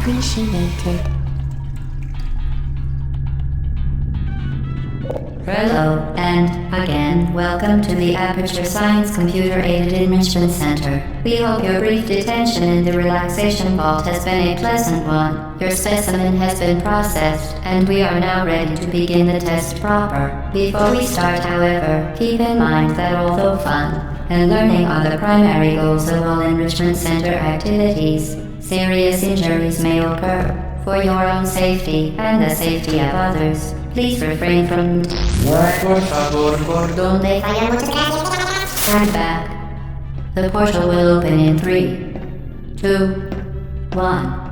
appreciated. Hello, and again, welcome to the Aperture Science Computer Aided Enrichment Center. We hope your brief detention in the relaxation vault has been a pleasant one. Your specimen has been processed, and we are now ready to begin the test proper. Before we start, however, keep in mind that although fun and learning are the primary goals of all Enrichment Center activities, serious injuries may occur. For your own safety and the safety of others, please refrain from Stand back. The portal will open in 3, 2, 1.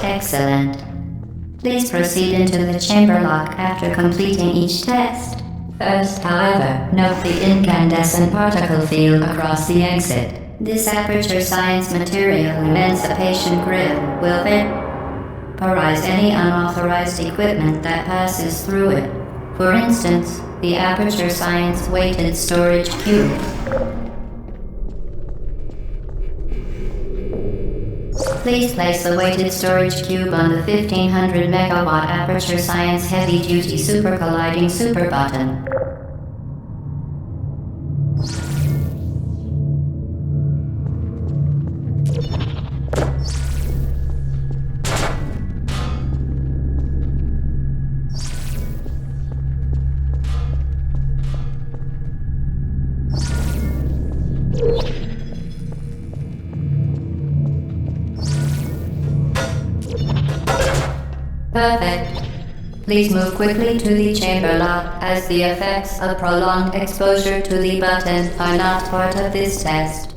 Excellent. Please proceed into the chamber lock after completing each test. First, however, note the incandescent particle field across the exit. This Aperture Science material emancipation grill will vaporize any unauthorized equipment that passes through it. For instance, the Aperture Science weighted storage cube. Please place the weighted storage cube on the 1500 megawatt Aperture Science heavy-duty super colliding super button. Perfect. Please move quickly to the chamber lock, as the effects of prolonged exposure to the button are not part of this test.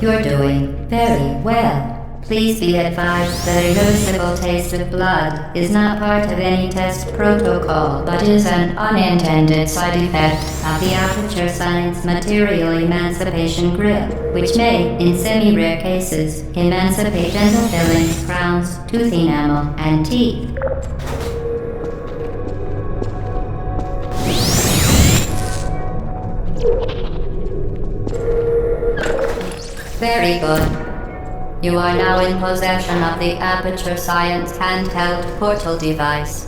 You're doing very well. Please be advised that a noticeable taste of blood is not part of any test protocol, but is an unintended side effect of the Aperture Science material emancipation grill, which may, in semi-rare cases, emancipate dental fillings, crowns, tooth enamel, and teeth. Very good. You are now in possession of the Aperture Science handheld portal device.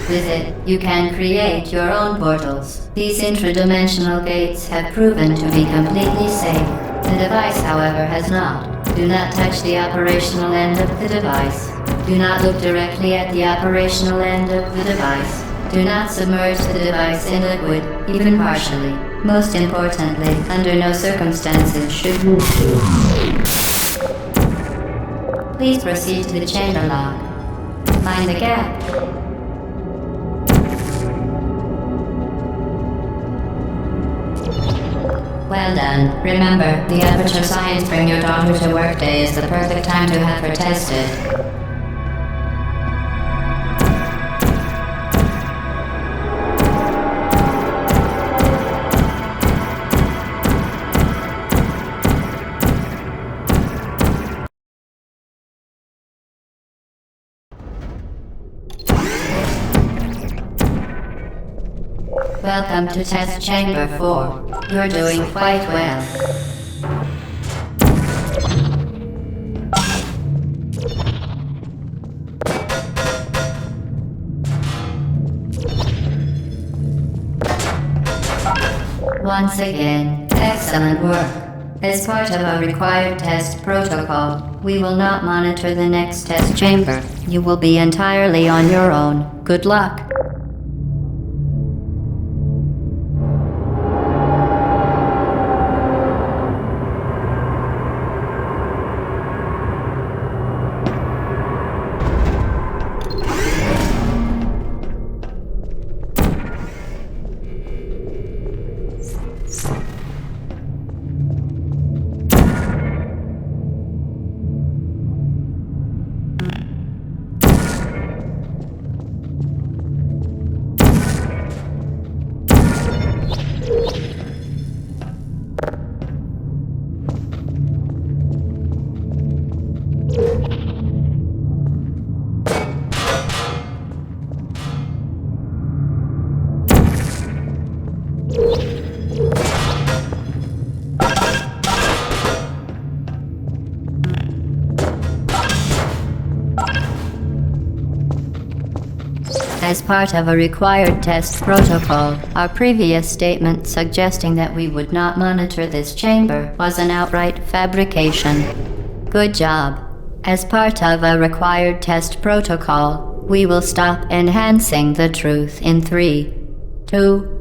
With it, you can create your own portals. These intradimensional gates have proven to be completely safe. The device, however, has not. Do not touch the operational end of the device. Do not look directly at the operational end of the device. Do not submerge the device in liquid, even partially. Most importantly, under no circumstances should you. Please proceed to the chamber lock. Find the gap. Well done. Remember, the Aperture Science Bring Your Daughter to Work Day is the perfect time to have her tested. Welcome to Test Chamber 4. You're doing quite well. Once again, excellent work. As part of our required test protocol, we will not monitor the next test chamber. You will be entirely on your own. Good luck. as part of a required test protocol. Our previous statement suggesting that we would not monitor this chamber was an outright fabrication. Good job. As part of a required test protocol, we will stop enhancing the truth in 3, 2,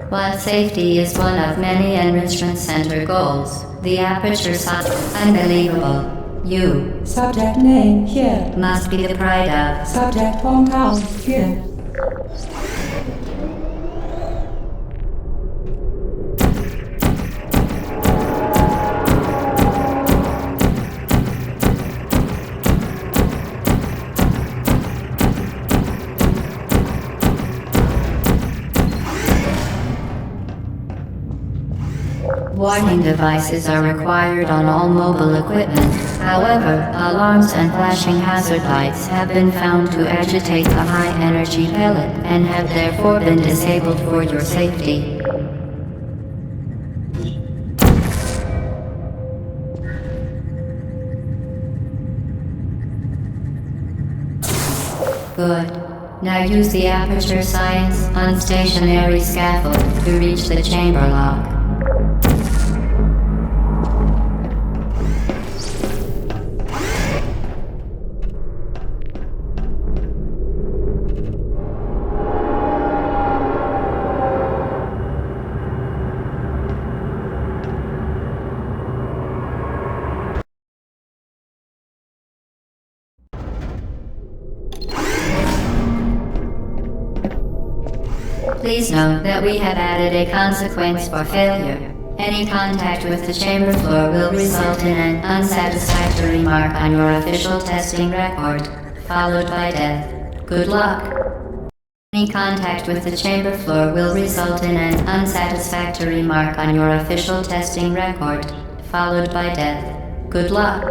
While safety is one of many Enrichment Center goals, the Aperture Science unbelievable. You Subject name here. must be the pride of. Subject hometown here. Warning devices are required on all mobile equipment. However, alarms and flashing hazard lights have been found to agitate the high-energy pellet and have therefore been disabled for your safety. Good. Now use the Aperture Science unstationary scaffold to reach the chamber lock. Please note that we have added a consequence for failure. Any contact with the chamber floor will result in an unsatisfactory mark on your official testing record, followed by death. Good luck. Any contact with the chamber floor will result in an unsatisfactory mark on your official testing record, followed by death. Good luck.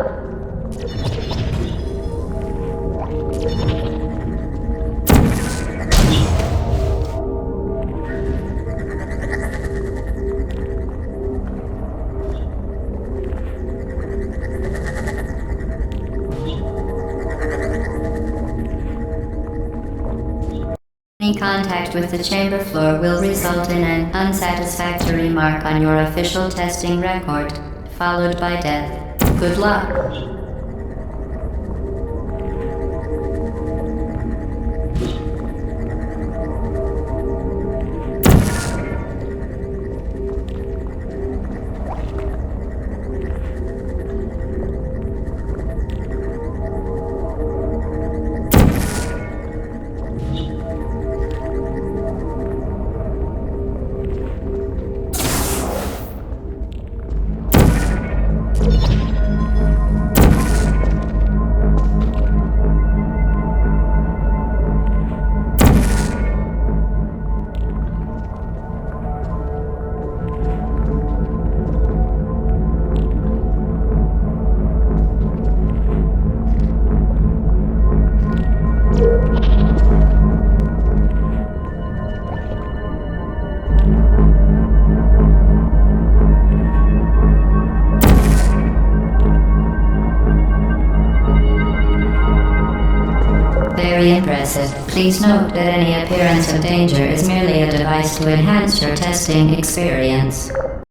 Any contact with the chamber floor will result in an unsatisfactory mark on your official testing record, followed by death. Good luck. Very impressive. Please note that any appearance of danger is merely a device to enhance your testing experience.